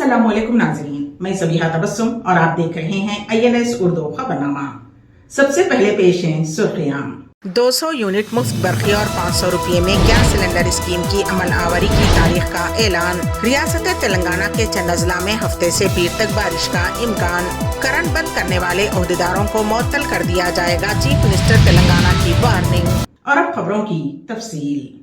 अस्सलाम वालेकुम नाज़रीन, मैं सबीहा तबस्सुम और आप देख रहे हैं INS उर्दू खबरनामा। सबसे पहले पेश हैं सुर्खियां। 200 यूनिट मुफ्त बरक़ी और 500 रुपये में गैस सिलेंडर स्कीम की अमल आवरी की तारीख का ऐलान। रियासत तेलंगाना के चंद अजला में हफ्ते से पीर तक बारिश का इम्कान। करंट बंद करने वाले ओहदेदारों को मुअत्तल कर दिया जाएगा, चीफ मिनिस्टर तेलंगाना की वार्निंग। और अब खबरों की तफसील।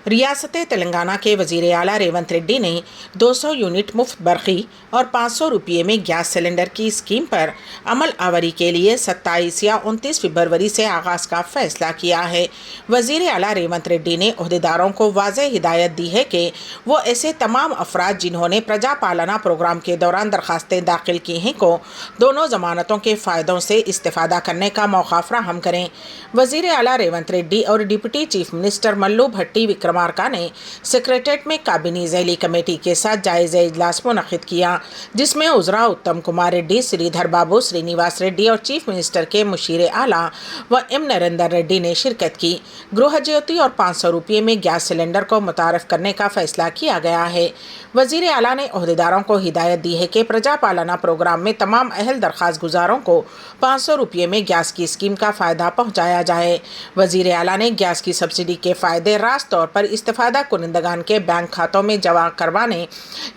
रियासत तेलंगाना के वज़ीर आला रेवंत रेड्डी ने 200 यूनिट मुफ्त बरक़ी और 500 रुपये में गैस सिलेंडर की स्कीम पर अमल आवरी के लिए 27 या 29 फरवरी से आगाज़ का फ़ैसला किया है। वज़ीर आला रेवंत रेड्डी ने ओहदेदारों को वाज़ेह हिदायत दी है कि वो ऐसे तमाम अफराद जिन्होंने प्रजा पालना प्रोग्राम के दौरान दरख्वास्तें दाखिल की हैं को दोनों ज़मानतों के फ़ायदों से इस्तेफ़ादा करने का मौका फ़राहम करें। वज़ीर आला रेवंत रेड्डी और डिप्टी चीफ मिनिस्टर मल्लू भट्टी विक्रमार्का ने सेक्रेटेरिएट में काबीनी ज़ैली कमेटी के साथ जायज़ा इजलास मुनक़िद किया, जिसमें उज़रा उत्तम कुमार रेड्डी, श्रीधर बाबू, श्रीनिवास रेड्डी और चीफ मिनिस्टर के मुशीर आला व एम नरेंद्र रेड्डी ने शिरकत की। गृह ज्योति और 500 रुपये में गैस सिलेंडर को मुतारफ़ करने का फ़ैसला किया गया है। वज़ीर आला ने ओहदेदारों को हिदायत दी है कि प्रजा पालना प्रोग्राम में तमाम अहल दरख्वास्त गुजारों को 500 रुपये में गैस की स्कीम का फ़ायदा पहुँचाया जाए। वज़ीर आला ने गैस की सब्सिडी के फ़ायदे रास्त तौर पर इस्तेफ़ादा कुनिंदगान के बैंक खातों में जमा करवाने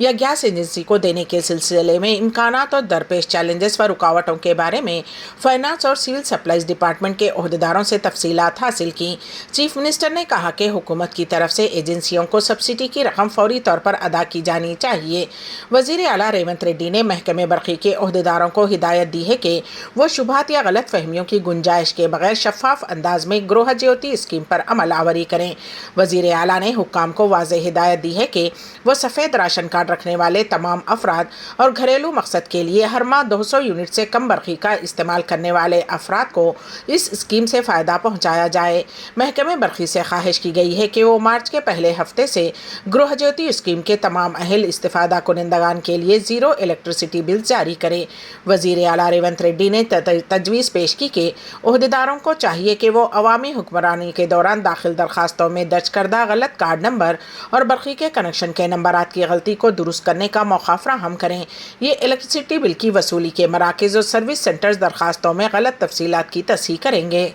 या गैस एजेंसी को देने के सिलसिले में इम्कानात और दरपेश चैलेंजेस व रुकावटों के बारे में फाइनेंस और सिविल सप्लाईज डिपार्टमेंट के ओहदेदारों से तफसीलात हासिल की। चीफ मिनिस्टर ने कहा कि हुकूमत की तरफ से एजेंसियों को सब्सिडी की रकम फौरी तौर पर अदा की जानी चाहिए। वज़ीर आला रेवंत रेड्डी ने महकमे बरक़ी के ओहदेदारों को हिदायत दी है कि वो शुबहात या गलत फहमियों की गुंजाइश के बगैर शफाफ अंदाज में गृह ज्योति स्कीम पर अमल आवरी करें। वज़ीर आला ने हुक्काम को वाज़ेह हिदायत दी है कि वो सफ़ेद राशन कार्ड रखने वाले तमाम अफराद और घरेलू मकसद के लिए हर माह 200 यूनिट से कम बरक़ी का इस्तेमाल करने वाले अफराद को इस स्कीम से फ़ायदा पहुँचाया जाए। महकमे बरक़ी से ख्वाहिश की गई है कि वो मार्च के पहले हफ्ते से गृह ज्योति स्कीम के तमाम अहल इस्तेफ़ादा कुनिंदगान के लिए ज़ीरो इलेक्ट्रिसिटी बिल जारी करे। वज़ीर आला रेवंत रेड्डी ने तजवीज़ पेश की कि ओहदेदारों को चाहिए कि वो अवामी हुक्मरानी के दौरान दाखिल दरख्वास्तों में दर्ज करदा गलत कार्ड नंबर और बरक़ी के कनेक्शन के नंबरात की गलती को दुरुस्त करने का मौका फ़राहम करें। ये इलेक्ट्रिसिटी बिल की वसूली के मराकज़ और सर्विस सेंटर्स दरख्वास्तों में गलत तफसीलात की तस्हीह करेंगे।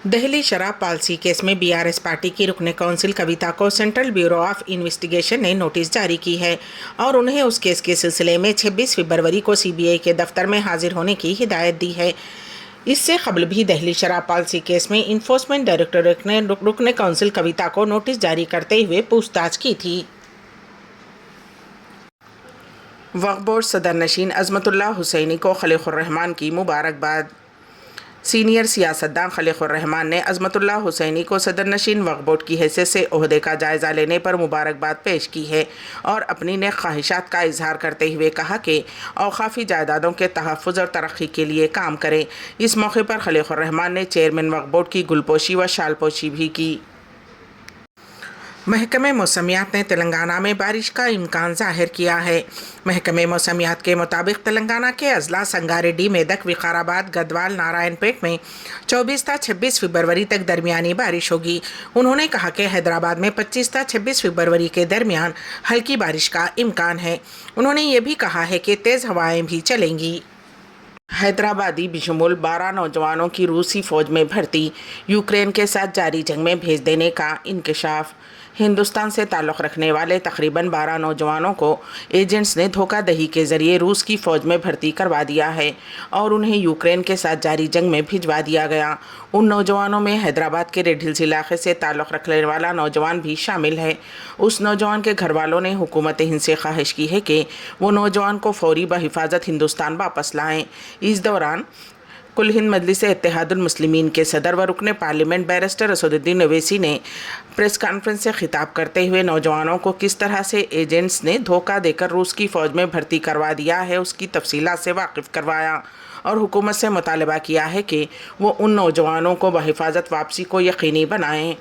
दहली शराब पॉलिसी केस में BRS पार्टी की रुकने कौंसिल कविता को सेंट्रल ब्यूरो ऑफ इन्वेस्टिगेशन ने नोटिस जारी की है और उन्हें उस केस के सिलसिले में 26 फरवरी को CBI के दफ्तर में हाजिर होने की हिदायत दी है। इससे कबल भी दहली शराब पॉलिसी केस में इन्फोर्समेंट डायरेक्टोरेट ने रुकने कौंसिल कविता को नोटिस जारी करते हुए पूछताछ की थी। वक्फ बोर्ड सदर नशीन अज़मतुल्लाह हुसैनी को खलीक़ुर रहमान की मुबारकबाद। सीनियर सियासतदान खलीक़ुर रहमान ने अज़मतुल्लाह हुसैनी को सदर नशीन वक्फ बोर्ड की हैसियत से ओहदे का जायज़ा लेने पर मुबारकबाद पेश की है और अपनी नेक ख्वाहिशात का इजहार करते हुए कहा कि औक़ाफ़ी जायदादों के तहफ़्फ़ुज़ और तरक्की के लिए काम करें। इस मौके पर खलीक़ुर रहमान ने चेयरमैन वक्फ बोर्ड की गुलपोशी व शालपोशी भी की। महकमे मौसमियात ने तेलंगाना में बारिश का इम्कान ज़ाहिर किया है। महकमे मौसमियात के मुताबिक तेलंगाना के अजला संगारेड्डी, मेदक, विकाराबाद, गदवाल, नारायणपेट में 24 से 26 फरवरी तक दरमियानी बारिश होगी। उन्होंने कहा कि हैदराबाद में 25 से 26 फरवरी के दरमियान हल्की बारिश का इम्कान है। उन्होंने ये भी कहा है कि तेज़ हवाएँ भी चलेंगी। हैदराबादी बिशमुल 12 नौजवानों की रूसी फ़ौज में भर्ती। यूक्रेन के साथ जारी जंग में भेज देने का इंकशाफ। हिंदुस्तान से ताल्लुक़ रखने वाले तकरीबन 12 नौजवानों को एजेंट्स ने धोखाधड़ी के ज़रिए रूस की फ़ौज में भर्ती करवा दिया है और उन्हें यूक्रेन के साथ जारी जंग में भिजवा दिया गया। उन नौजवानों में हैदराबाद के रेड हिल्स इलाके से ताल्लुक़ रखने वाला नौजवान भी शामिल है। उस नौजवान के घर वालों ने हुकूमत हिंद से ख्वाहिश की है कि वो नौजवान को फ़ौरी बहिफाजत हिंदुस्तान वापस लाएँ। इस दौरान कुल हिंद मजलिस इत्तेहादुल मुस्लिमीन के सदर व रुकने पार्लियामेंट बैरिस्टर असदुद्दीन ओवैसी ने प्रेस कॉन्फ्रेंस से खिताब करते हुए नौजवानों को किस तरह से एजेंट्स ने धोखा देकर रूस की फ़ौज में भर्ती करवा दिया है उसकी तफसीलात से वाकिफ़ करवाया और हुकूमत से मुतालबा किया है कि वो उन नौजवानों को बहिफाजत वापसी को यकीनी बनाएं।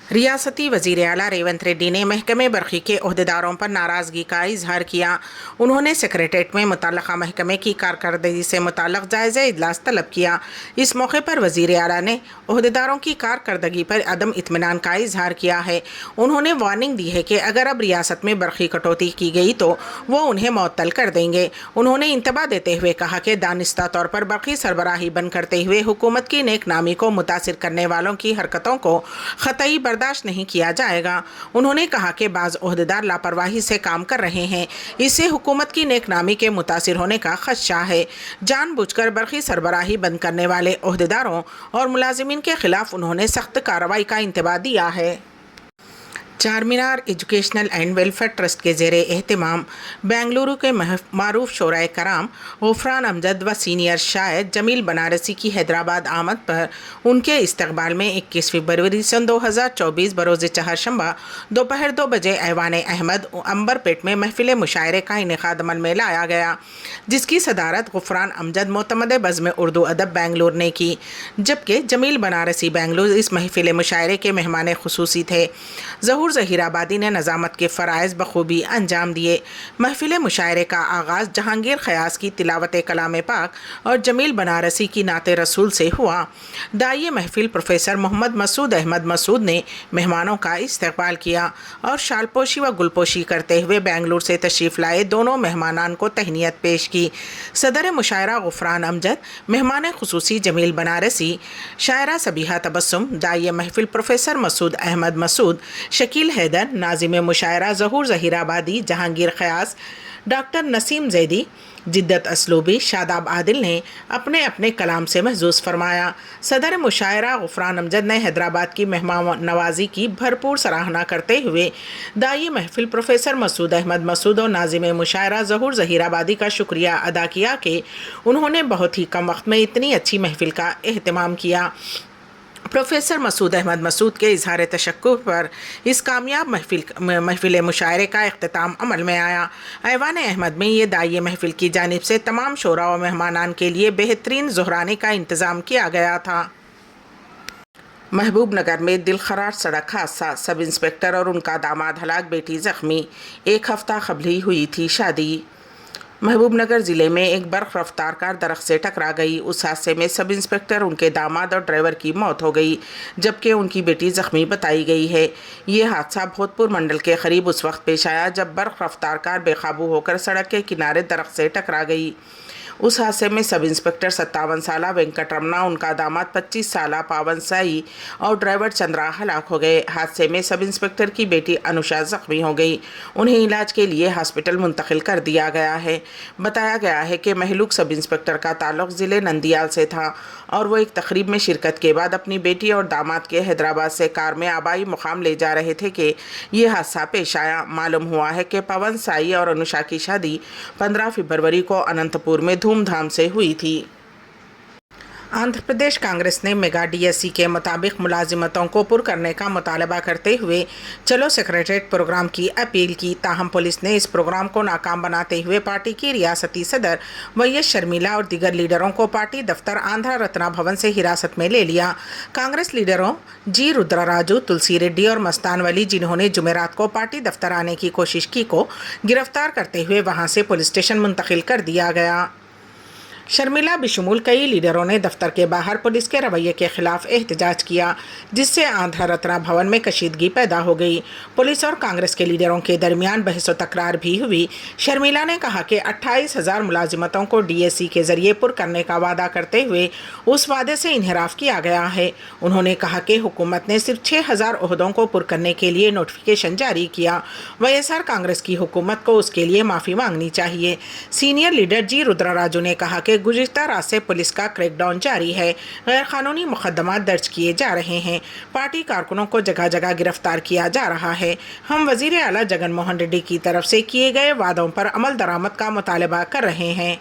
रियासती वज़ीर आला रेवंत रेड्डी ने महकमे बरक़ी के अहदेदारों पर नाराज़गी का इजहार किया। उन्होंने सेक्रेटेरिएट में मुतल्लक़ा महकमे की कारकर्दगी से मुताल्लिक़ जायज़ा इजलास तलब किया। इस मौके पर वज़ीर आला ने अहदेदारों की कारकर्दगी पर अदम इत्मीनान का इजहार किया है। उन्होंने वार्निंग दी है कि अगर अब रियासत में बरक़ी कटौती की गई तो वो उन्हें मुअत्तल कर देंगे। उन्होंने इंतबाह देते हुए कहा कि दानिस्ता तौर पर बरक़ी सरबराही बंद करते हुए हुकूमत की नेक नामी को मुतासिर करने वालों की हरकतों को ख़तई बर्दाश्त नहीं किया जाएगा। उन्होंने कहा कि बाज़ ओहदेदार लापरवाही से काम कर रहे हैं, इससे हुकूमत की नेक नामी के मुतासिर होने का खदशा है। जानबूझकर बरक़ी सरबराही बंद करने वाले ओहदेदारों और मुलाजिमीन के खिलाफ उन्होंने सख्त कार्रवाई का इंतबाह दिया है। Charminar educational and welfare trust के ज़ेरे एहतमाम बेंगलुरु के मारूफ शोराए कराम गफरान अमजद व सीनियर शायर जमील बनारसी की हैदराबाद आमद पर उनके इस्तकबाल में 21 फरवरी सन 2024 बरोज़ चहारशंबा दोपहर 2 बजे ऐवान अहमद अंबरपेट में महफिल मुशायरे का इनेकाद अमल में लाया गया, जिसकी सदारत गफरान अमजद मोतमद बज़्म उर्दू अदब बेंगलुरु ने की, जबकि जमील बनारसी बेंगलुरु इस महफिल मुशायरे के मेहमान खुसूसी थे। ज़हूर ज़हीराबादी ने नज़ामत के फ़राइज़ बखूबी अंजाम दिए। महफिल मुशायरे का आगाज़ जहांगीर ख़यास की तिलावत कलाम पाक और जमील बनारसी की नात रसूल से हुआ। दाई महफिल प्रोफेसर मोहम्मद मसूद अहमद मसूद ने मेहमानों का इस्तकबाल किया और शालपोशी व गुलपोशी करते हुए बेंगलुरु से तशरीफ़ लाए दोनों मेहमानान को तहनीत पेश की। सदर मुशायरा गफरान अमजद, मेहमान खुसूसी जमील बनारसी, शायरा सबीहा तबस्सुम, दाई महफिल प्रोफेसर मसूद अहमद मसूद, शकील हैदर, नाज़िम मुशायरा ज़हूर ज़हीराबादी, जहांगीर ख़यास, डॉक्टर नसीम ज़ैदी, जिद्दत असलूबी, शादाब आदिल ने अपने अपने कलाम से महजूज़ फरमाया। सदर मुशायरा गफरान अमजद ने हैदराबाद की मेहमान नवाजी की भरपूर सराहना करते हुए दाई महफिल प्रोफेसर मसूद अहमद मसूद और नाज़िम मुशायरा ज़हूर ज़हीराबादी का शुक्रिया अदा किया कि उन्होंने बहुत ही कम वक्त में इतनी अच्छी महफिल का एहतमाम किया। प्रोफेसर मसूद अहमद मसूद के इजहार तशक्कुर पर इस कामयाब महफिल मुशायरे का इख्तिताम अमल में आया। ऐवान अहमद में ये दाई महफिल की जानिब से तमाम शोरा व मेहमानान के लिए बेहतरीन ज़ुहराने का इंतज़ाम किया गया था। महबूब नगर में दिलखरार सड़क हादसा, सब इंस्पेक्टर और उनका दामाद हलाक, बेटी ज़ख्मी। एक हफ्ता कबल ही हुई थी शादी। महबूब नगर ज़िले में एक बर्क़ रफ्तार कार दरख्त से टकरा गई। उस हादसे में सब इंस्पेक्टर, उनके दामाद और ड्राइवर की मौत हो गई, जबकि उनकी बेटी ज़ख्मी बताई गई है। ये हादसा भोजपुर मंडल के करीब उस वक्त पेश आया जब बर्क़ रफ्तार कार बेकाबू होकर सड़क के किनारे दरख्त से टकरा गई। उस हादसे में सब इंस्पेक्टर 57 साला वेंकट रमना, उनका दामाद 25 साला पावन साई और ड्राइवर चंद्रा हलाक हो गए। हादसे में सब इंस्पेक्टर की बेटी अनुषा जख्मी हो गई। उन्हें इलाज के लिए हॉस्पिटल मुंतकिल कर दिया गया है। बताया गया है कि महलूक सब इंस्पेक्टर का ताल्लुक ज़िले नंदियाल से था और वो एक तकरीब में शिरकत के बाद अपनी बेटी और दामाद के हैदराबाद से कार में आबाई मुकाम ले जा रहे थे कि ये हादसा पेश आया। मालूम हुआ है कि पवन साई और अनुषा की शादी 15 फरवरी को अनंतपुर में धूमधाम से हुई थी। आंध्र प्रदेश कांग्रेस ने मेगा डीएससी के मुताबिक मुलाजिमतों को पुर करने का मुतालबा करते हुए चलो सेक्रेटरीट प्रोग्राम की अपील की। ताहम पुलिस ने इस प्रोग्राम को नाकाम बनाते हुए पार्टी की रियासती सदर वैएस शर्मिला और दीगर लीडरों को पार्टी दफ्तर आंध्रा रत्ना भवन से हिरासत में ले लिया। कांग्रेस लीडरों जी रुद्रराजू, तुलसी रेड्डी और मस्तान वली, जिन्होंने जुमेरात को पार्टी दफ्तर आने की कोशिश की, को गिरफ्तार करते हुए वहां से पुलिस स्टेशन मुंतकिल कर दिया गया। शर्मिला बिशमूल कई लीडरों ने दफ्तर के बाहर पुलिस के रवैये के खिलाफ एहतजाज किया, जिससे आंध्रा रत्ना भवन में कशीदगी पैदा हो गई। पुलिस और कांग्रेस के लीडरों के दरमियान बहस व तकरार भी हुई। शर्मिला ने कहा कि 28,000 मुलाजिमतों को डीएससी के जरिए पुर करने का वादा करते हुए उस वादे से इन्हिराफ किया गया है। उन्होंने कहा कि हुकूमत ने सिर्फ 6,000 ओहदों को पुर करने के लिए नोटिफिकेशन जारी किया। वाईएसआर कांग्रेस की हुकूमत को उसके लिए माफ़ी मांगनी चाहिए। सीनियर लीडर जी रुद्रराजू ने कहा कि गुज़िश्ता रात से पुलिस का क्रैकडाउन जारी है, गैर कानूनी मुकदमा दर्ज किए जा रहे हैं, पार्टी कारकुनों को जगह जगह गिरफ्तार किया जा रहा है। हम वज़ीर आला जगन मोहन रेड्डी की तरफ से किए गए वादों पर अमल दरामद का मुतालबा कर रहे हैं।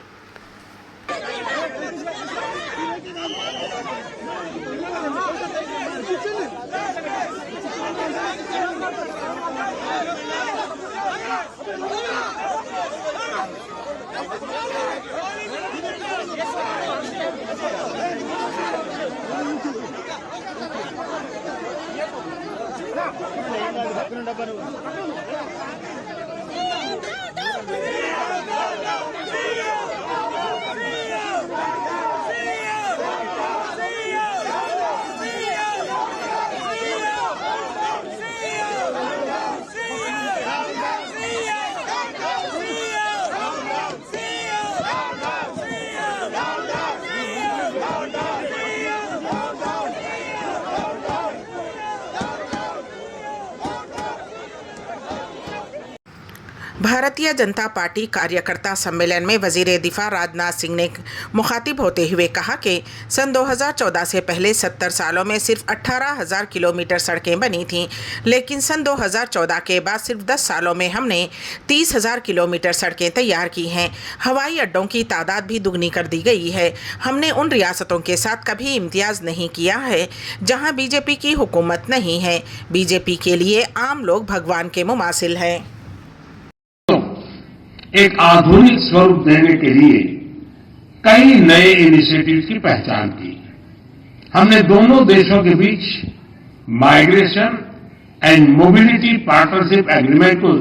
भारतीय जनता पार्टी कार्यकर्ता सम्मेलन में वजीर दिफा राजनाथ सिंह ने मुखातिब होते हुए कहा कि सन 2014 से पहले 70 सालों में सिर्फ 18,000 किलोमीटर सड़कें बनी थीं, लेकिन सन 2014 के बाद सिर्फ 10 सालों में हमने 30,000 किलोमीटर सड़कें तैयार की हैं। हवाई अड्डों की तादाद भी दुगनी कर दी गई है। हमने उन रियासतों के साथ कभी इम्तियाज़ नहीं किया है जहां बीजेपी की हुकूमत नहीं है। बीजेपी के लिए आम लोग भगवान के मुमासिल हैं। एक आधुनिक स्वरूप देने के लिए कई नए इनिशिएटिव्स की पहचान की। हमने दोनों देशों के बीच migration and mobility partnership agreement को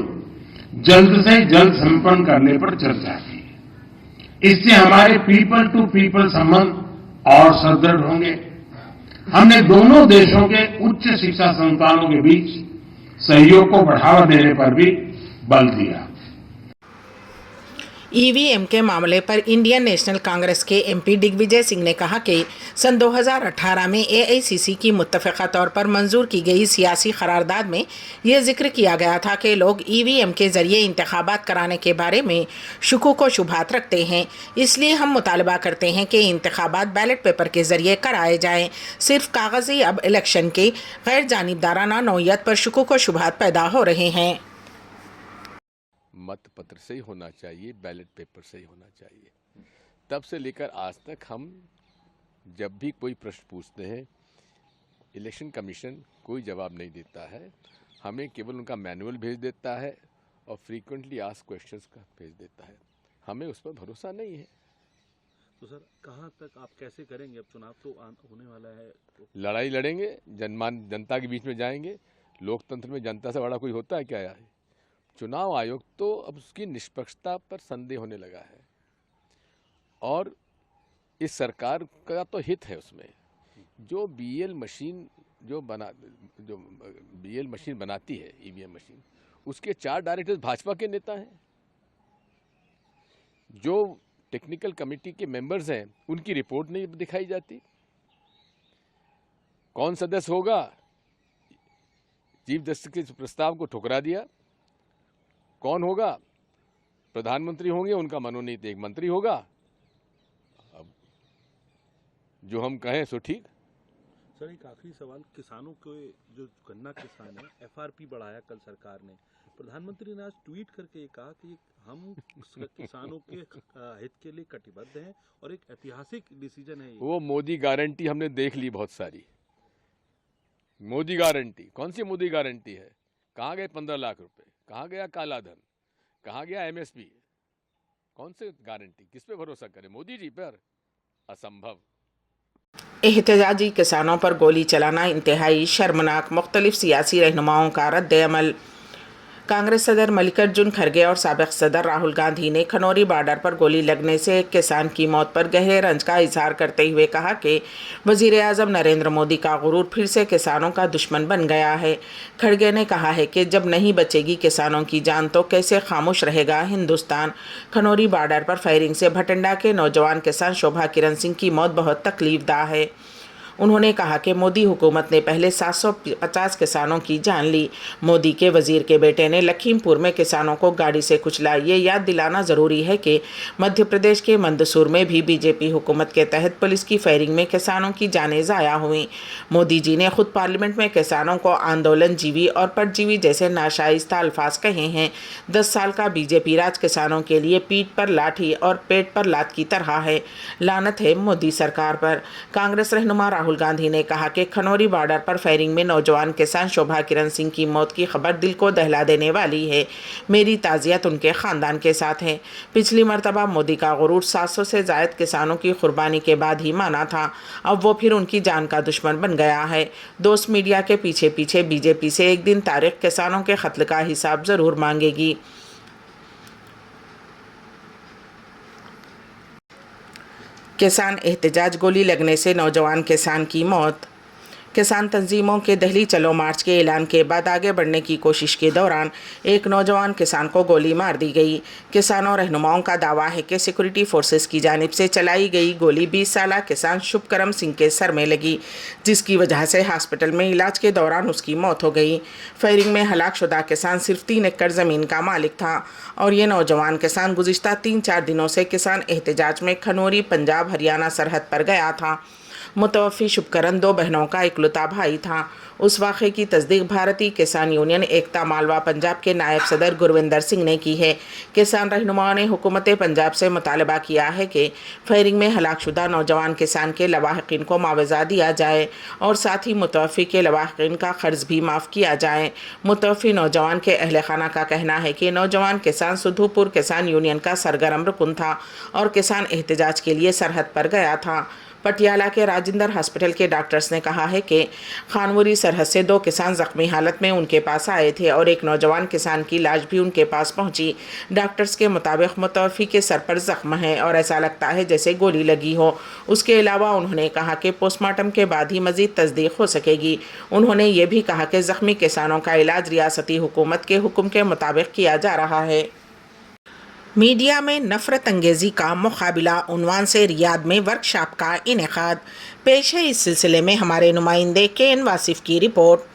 जल्द से जल्द संपन्न करने पर चर्चा की। इससे हमारे पीपल टू पीपल संबंध और सुदृढ़ होंगे। हमने दोनों देशों के उच्च शिक्षा संस्थानों के बीच सहयोग को बढ़ावा देने पर भी बल दिया। ईवीएम के मामले पर इंडियन नेशनल कांग्रेस के एमपी दिग्विजय सिंह ने कहा कि सन 2018 में एआईसीसी की मुत्तफ़िक़ा तौर पर मंजूर की गई सियासी करारदाद में यह जिक्र किया गया था कि लोग ईवीएम के ज़रिए इंतखाबात कराने के बारे में शुकूक व शुबहात रखते हैं। इसलिए हम मुतालबा करते हैं कि इंतखाबात बैलेट पेपर के ज़रिए कराए जाएँ। सिर्फ कागज़ी अब इलेक्शन के गैर जानिबदाराना नौयत पर शुकूक व शुबहात पैदा हो रहे हैं। मत पत्र से ही होना चाहिए, बैलेट पेपर से ही होना चाहिए। तब से लेकर आज तक हम जब भी कोई प्रश्न पूछते हैं, इलेक्शन कमीशन कोई जवाब नहीं देता है। हमें केवल उनका मैनुअल भेज देता है और फ्रीक्वेंटली आस्क्ड क्वेश्चंस का भेज देता है। हमें उस पर भरोसा नहीं है। तो सर कहाँ तक आप कैसे करेंगे? अब चुनाव तो होने वाला है, तो लड़ाई लड़ेंगे, जनता के बीच में जाएंगे। लोकतंत्र में जनता से बड़ा कोई होता है क्या है? चुनाव आयोग तो अब उसकी निष्पक्षता पर संदेह होने लगा है और इस सरकार का तो हित है उसमें। जो बीएल मशीन बनाती है, ईवीएम मशीन, उसके 4 डायरेक्टर्स भाजपा के नेता हैं। जो टेक्निकल कमेटी के मेंबर्स हैं, उनकी रिपोर्ट नहीं दिखाई जाती। कौन सदस्य होगा? चीफ जस्टिस के प्रस्ताव को ठुकरा दिया। कौन होगा? प्रधानमंत्री होंगे, उनका मनोनीत एक मंत्री होगा। अब जो हम कहें सो ठीक। सर एक आखिरी सवाल, किसानों के जो गन्ना किसान है, एफआरपी बढ़ाया कल सरकार ने। प्रधानमंत्री ने आज ट्वीट करके ये कहा कि हम किसानों के हित के लिए कटिबद्ध हैं और एक ऐतिहासिक डिसीजन है ये। वो मोदी गारंटी हमने देख ली बहुत सारी। मोदी गारंटी कौन सी मोदी गारंटी है? कहाँ गए 15 लाख रुपए? कहाँ गया काला धन? कहाँ गया एमएसपी? कौन से गारंटी? किस पे भरोसा करें? मोदी जी पर? असंभव। एहतजाजी किसानों पर गोली चलाना इंतहाई शर्मनाक। मुख्तलिफ सियासी रहनुमाओं का रद्द अमल। कांग्रेस सदर मल्लिकार्जुन खड़गे और साबिक सदर राहुल गांधी ने खनौरी बॉर्डर पर गोली लगने से एक किसान की मौत पर गहरे रंज का इजहार करते हुए कहा कि वजीर आज़म नरेंद्र मोदी का गुरूर फिर से किसानों का दुश्मन बन गया है। खड़गे ने कहा है कि जब नहीं बचेगी किसानों की जान तो कैसे खामोश रहेगा हिंदुस्तान। खनौरी बॉर्डर पर फायरिंग से भटिंडा के नौजवान किसान शोभा किरण सिंह की मौत बहुत तकलीफदा है। उन्होंने कहा कि मोदी हुकूमत ने पहले 750 किसानों की जान ली। मोदी के वजीर के बेटे ने लखीमपुर में किसानों को गाड़ी से कुचला। ये याद दिलाना ज़रूरी है कि मध्य प्रदेश के मंदसौर में भी बीजेपी हुकूमत के तहत पुलिस की फायरिंग में किसानों की जानें ज़ाया हुई। मोदी जी ने खुद पार्लियामेंट में किसानों को आंदोलन जीवी और परजीवी जैसे नाशाइस्ता अल्फाज कहे हैं। 10 साल का बीजेपी राज किसानों के लिए पीठ पर लाठी और पेट पर लात की तरह है। लानत है मोदी सरकार पर। कांग्रेस रहनुमा राहुल गांधी ने कहा कि खनौरी बॉर्डर पर फायरिंग में नौजवान किसान शोभा किरण सिंह की मौत की खबर दिल को दहला देने वाली है। मेरी ताज़ियत उनके ख़ानदान के साथ है। पिछली मरतबा मोदी का गुरूर 700 से ज़ायद किसानों की कुर्बानी के बाद ही माना था, अब वो फिर उनकी जान का दुश्मन बन गया है। दोस्त मीडिया के पीछे पीछे बीजेपी से एक दिन तारीख किसानों के कत्ल का हिसाब ज़रूर मांगेगी। किसान एहतजाज, गोली लगने से नौजवान किसान की मौत। किसान तंजीमों के दिल्ली चलो मार्च के ऐलान के बाद आगे बढ़ने की कोशिश के दौरान एक नौजवान किसान को गोली मार दी गई। किसानों रहनुमाओं का दावा है कि सिक्योरिटी फोर्सेस की जानिब से चलाई गई गोली 20 साला किसान शुभकरम सिंह के सर में लगी, जिसकी वजह से हॉस्पिटल में इलाज के दौरान उसकी मौत हो गई। फायरिंग में हलाक शुदा किसान सिर्फ 3 एकड़ ज़मीन का मालिक था और ये नौजवान किसान गुज़िश्ता 3-4 दिनों से किसान एहतजाज में खनौरी पंजाब हरियाणा सरहद पर गया था। मुतवफ़ी शुभकरण 2 बहनों का इकलौता भाई था। उस वाक़े की तस्दीक भारतीय किसान यूनियन एकता मालवा पंजाब के नायब सदर गुरविंदर सिंह ने की है। किसान रहनुमाओं ने हुकूमत पंजाब से मुतालबा किया है कि फायरिंग में हलाकशुदा नौजवान किसान के लवाहिकीन को मुआवजा दिया जाए और साथ ही मुतवफ़ी के लवाहिकीन का क़र्ज़ भी माफ़ किया जाए। मुतवफ़ी नौजवान के अहल खाना का कहना है कि नौजवान किसान सुधुपुर किसान यूनियन का सरगर्म रुकन था और किसान एहतजाज के लिए सरहद पर गया था। पटियाला के राजेंद्र हॉस्पिटल के डॉक्टर्स ने कहा है कि खानवरी सरहद से 2 किसान ज़ख्मी हालत में उनके पास आए थे और एक नौजवान किसान की लाश भी उनके पास पहुंची। डॉक्टर्स के मुताबिक मुतवफ़ी के सर पर ज़ख्म है और ऐसा लगता है जैसे गोली लगी हो। उसके अलावा उन्होंने कहा कि पोस्टमार्टम के बाद ही मज़ीद तस्दीक हो सकेगी। उन्होंने ये भी कहा कि ज़ख्मी किसानों का इलाज रियासती हुकूमत के हुक्म के मुताबिक किया जा रहा है। मीडिया में नफ़रत अंगेज़ी का मुकाबला उन्वान से रियाद में वर्कशॉप का इनेकाद। पेश है इस सिलसिले में हमारे नुमाइंदे KN वासिफ की रिपोर्ट।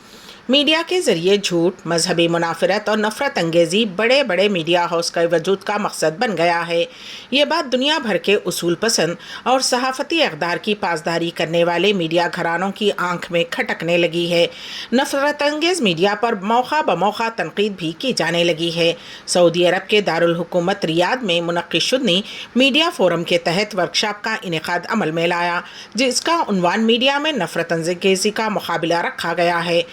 मीडिया के ज़रिए झूठ, मजहबी मुनाफरत और नफ़रत अंगेज़ी बड़े बड़े मीडिया हाउस का वजूद का मकसद बन गया है। ये बात दुनिया भर के उसूल पसंद और सहाफ़ती इक़दार की पासदारी करने वाले मीडिया घरानों की आंख में खटकने लगी है। नफ़रत अंगेज़ मीडिया पर मौका बमौका तनकीद भी की जाने लगी है। सऊदी अरब के दारुल हुकूमत रियाद में मुनक़्क़िद मीडिया फोरम के तहत वर्कशॉप का इनेकाद अमल में लाया, जिसका उन्वान मीडिया में नफ़रत अंगेज़ी का मुकाबला रखा गया है।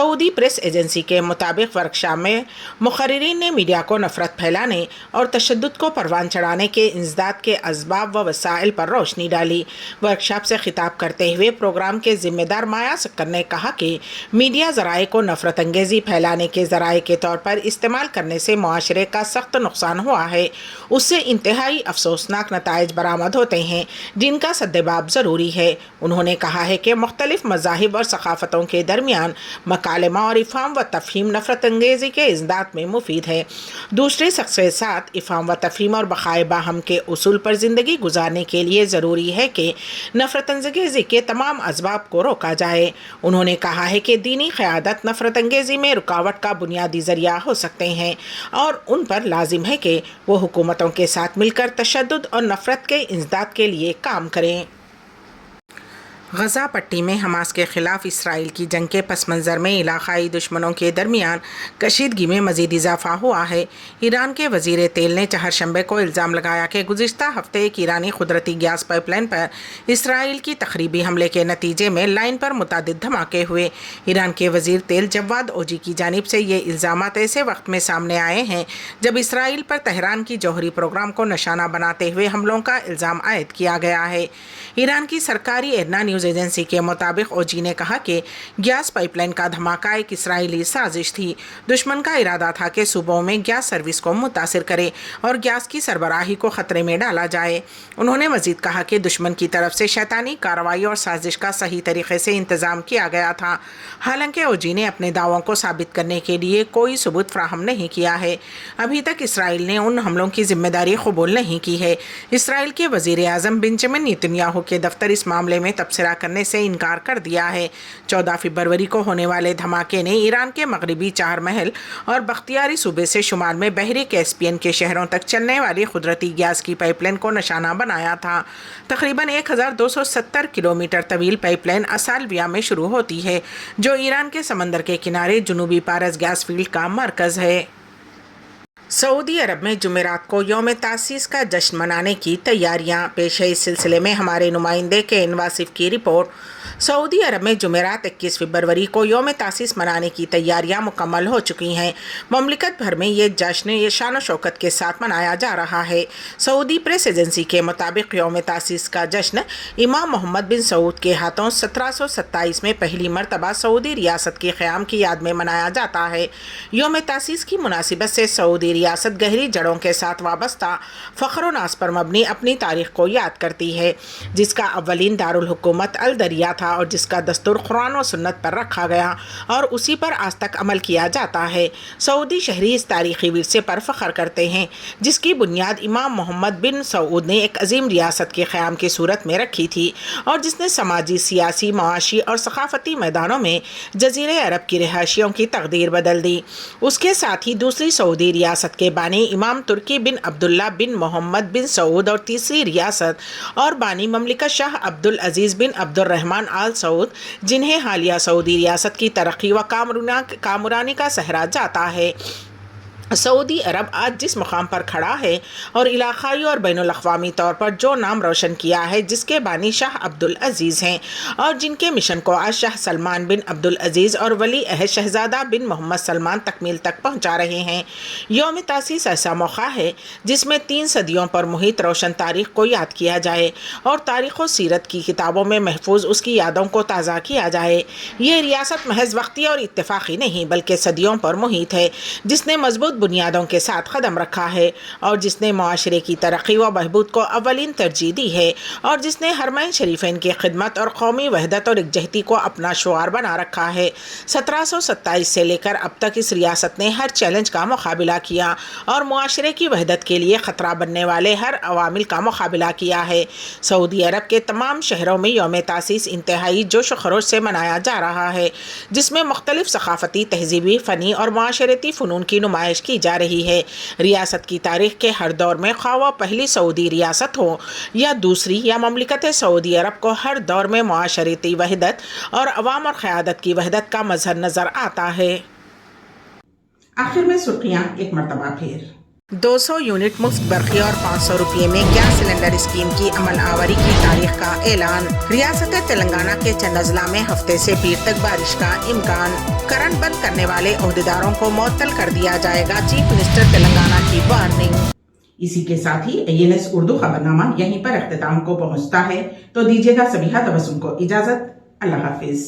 सऊदी प्रेस एजेंसी के मुताबिक वर्कशॉप में मुक़र्रिरीन ने मीडिया को नफ़रत फैलाने और तशद्दुद को परवान चढ़ाने के इंसदाद के असबाब व वसाइल पर रोशनी डाली। वर्कशॉप से खिताब करते हुए प्रोग्राम के ज़िम्मेदार माया सक्कर ने कहा कि मीडिया ज़राए को नफ़रत अंगेज़ी फैलाने के ज़राए के तौर पर इस्तेमाल करने से मुआशरे का सख्त नुकसान हुआ है। उससे इंतहाई अफसोसनाक नताइज बरामद होते हैं, जिनका सद्देबाब ज़रूरी है। उन्होंने कहा है कि मुख्तलिफ मज़ाहिब और सकाफ़तों के दरमियान मकालमा और इफ़ाम व तफ़हीम नफ़रत अंगेज़ी के इज़दाद में मुफीद है। दूसरे शख्स के साथ इफ़ाम व तफ़हीम और बक़ाए बाहम के उसूल पर ज़िंदगी गुजारने के लिए ज़रूरी है कि नफ़रत अंगेज़ी के तमाम असबाब को रोका जाए। उन्होंने कहा है कि दीनी क़यादत नफ़रत अंगेज़ी में रुकावट का बुनियादी ज़रिया हो सकते हैं और उन पर लाजिम है कि वो हुकूमतों के साथ मिलकर तशद्दुद और नफ़रत के इंसदाद के लिए काम करें। गज़ा पट्टी में हमास के ख़िलाफ़ इसराइल की जंग के पस मंज़र में इलाक़ाई दुश्मनों के दरमियान कशीदगी में मज़ीद इजाफ़ा हुआ है। ईरान के वज़ीर तेल ने चहारशंबे को इल्ज़ाम लगाया कि गुज़िश्ता हफ़्ते एक ईरानी कुदरती गैस पाइपलाइन पर इसराइल की तख़रीबी हमले के नतीजे में लाइन पर मुतअद्दिद धमाके हुए। ईरान के वज़ीर तेल जवाद ओजी की जानिब से ये इल्ज़ामात ऐसे वक्त में सामने आए हैं जब इसराइल पर तेहरान की जौहरी प्रोग्राम को निशाना बनाते हुए हमलों का इल्ज़ाम आयद किया गया है। ईरान की सरकारी एरना न्यूज़ एजेंसी के मुताबिक ओजी ने कहा कि गैस पाइपलाइन का धमाका एक इसराइली साजिश थी। दुश्मन का इरादा था कि सूबों में गैस सर्विस को मुतासिर करे और गैस की सरबराही को ख़तरे में डाला जाए। उन्होंने मज़ीद कहा कि दुश्मन की तरफ से शैतानी कार्रवाई और साजिश का सही तरीके से इंतज़ाम किया गया था। हालांकि ओजी ने अपने दावों को साबित करने के लिए कोई सबूत फ्राहम नहीं किया है। अभी तक इसराइल ने उन हमलों की जिम्मेदारी कबूल नहीं की है। इसराइल के वज़ीर आज़म बेंजामिन नेतन्याहू के दफ्तर इस मामले में तबसरा करने से इनकार कर दिया है। 14 फरवरी को होने वाले धमाके ने ईरान के मगरबी चार महल और बख्तियारी सूबे से शुमाल में बहरी कैस्पियन के शहरों तक चलने वाली कुदरती गैस की पाइपलाइन को निशाना बनाया था। तकरीबन 1270 किलोमीटर तवील पाइपलाइन असालविया में शुरू होती है, जो ईरान के समंदर के किनारे जनूबी पारस गैस फील्ड का मरकज़ है। सऊदी अरब में जुमेरात को यौम तासीस का जश्न मनाने की तैयारियां। पेश है इस सिलसिले में हमारे नुमाइंदे KN वासिफ की रिपोर्ट। सऊदी अरब में जुमेरात 21 फरवरी को यौम तासीस मनाने की तैयारियां मुकम्मल हो चुकी हैं। ममलिकत भर में ये जश्न ये शान शौकत के साथ मनाया जा रहा है। सऊदी प्रेस एजेंसी के मुताबिक यौम तासीस का जश्न इमाम मोहम्मद बिन सऊद के हाथों 1727 में पहली मरतबा सऊदी रियासत के क़याम की याद में मनाया जाता है। यौम तासीस की मुनासिबत से सऊदी रियासत गहरी जड़ों के साथ वाबस्ता फ़ख्र नाज पर मबनी अपनी तारीख़ को याद करती है, जिसका अव्वलीन दारुल हुकूमत अल दरिया था और जिसका दस्तूर कुरान और सुन्नत पर रखा गया और उसी पर आज तक अमल किया जाता है। सऊदी शहरी इस तारीख़ी विरसे पर फ़ख्र करते हैं, जिसकी बुनियाद इमाम मोहम्मद बिन सऊद ने एक अजीम रियासत के क़याम की सूरत में रखी थी और जिसने समाजी, सियासी, मुआशी और सक़ाफ़ती मैदानों में जज़ीरे अरब की रिहायशियों की तकदीर बदल दी। उसके साथ ही दूसरी सऊदी रियासत के बानी इमाम तुर्की बिन अब्दुल्ला बिन मोहम्मद बिन सऊद और तीसरी रियासत और बानी ममलिकत शाह अब्दुल अजीज़ बिन अब्दुर्रहमान आल सऊद, जिन्हें हालिया सऊदी रियासत की तरक्की व कामरानी का सहरा जाता है। सऊदी अरब आज जिस मुकाम पर खड़ा है और इलाक़ाई और बैनुल अक़वामी तौर पर जो नाम रोशन किया है, जिसके बानी शाह अब्दुल अजीज़ हैं और जिनके मिशन को आज शाह सलमान बिन अब्दुल अजीज़ और वली अहद शहज़ादा बिन मोहम्मद सलमान तकमील तक पहुँचा रहे हैं। यौम तासीस ऐसा मौका है जिसमें 3 सदियों पर मुहित रोशन तारीख़ को याद किया जाए और तारीख़ व सीरत की किताबों में महफूज उसकी यादों को ताज़ा किया जाए। ये रियासत महज वक्ती और इत्तेफाक़ी नहीं बल्कि सदियों पर मुहित है, जिसने मजबूत बुनियादों के साथ कदम रखा है और जिसने मुआशरे की तरक्की व बहबूद को अव्वलीन तरजीह दी है और जिसने हरमैन शरीफैन की खिदमत और कौमी वहदत और एकजहती को अपना शुआर बना रखा है। 1727 से लेकर अब तक इस रियासत ने हर चैलेंज का मुकाबला किया और मुआशरे की वहदत के लिए ख़तरा बनने वाले हर अवामिल का मुकाबला किया है। सऊदी अरब के तमाम शहरों में यौम तासीस इंतहाई जोश व खरोश से मनाया जा रहा है, जिसमें मुख्तलिफ सक़ाफ़ती, तहज़ीबी, फ़नी और मुआशरती फ़नून की नुमाइश की जा रही है। रियासत की तारीख़ के हर दौर में ख़्वाह वह पहली सऊदी रियासत हो या दूसरी या ममलिकत सऊदी अरब को हर दौर में मुआशरती वहदत और अवाम और क़यादत की वहदत का मज़हर नज़र आता है। आखिर में सुर्खियां एक मरतबा फिर। 200 यूनिट मुफ्त बरक़ी और 500 रुपये में गैस सिलेंडर स्कीम की अमल आवरी की तारीख का ऐलान। रियासत तेलंगाना के चंद अजला में हफ्ते से पीर तक बारिश का इम्कान। करंट बंद करने वाले ओहदेदारों को मुअत्तल कर दिया जाएगा, चीफ मिनिस्टर तेलंगाना की वार्निंग। इसी के साथ ही ANS उर्दू खबरनामा यहीं पर इख्तिताम को पहुंचता है, तो दीजिएगा सभी तबस्सुम को इजाजत। अल्लाह हाफिज।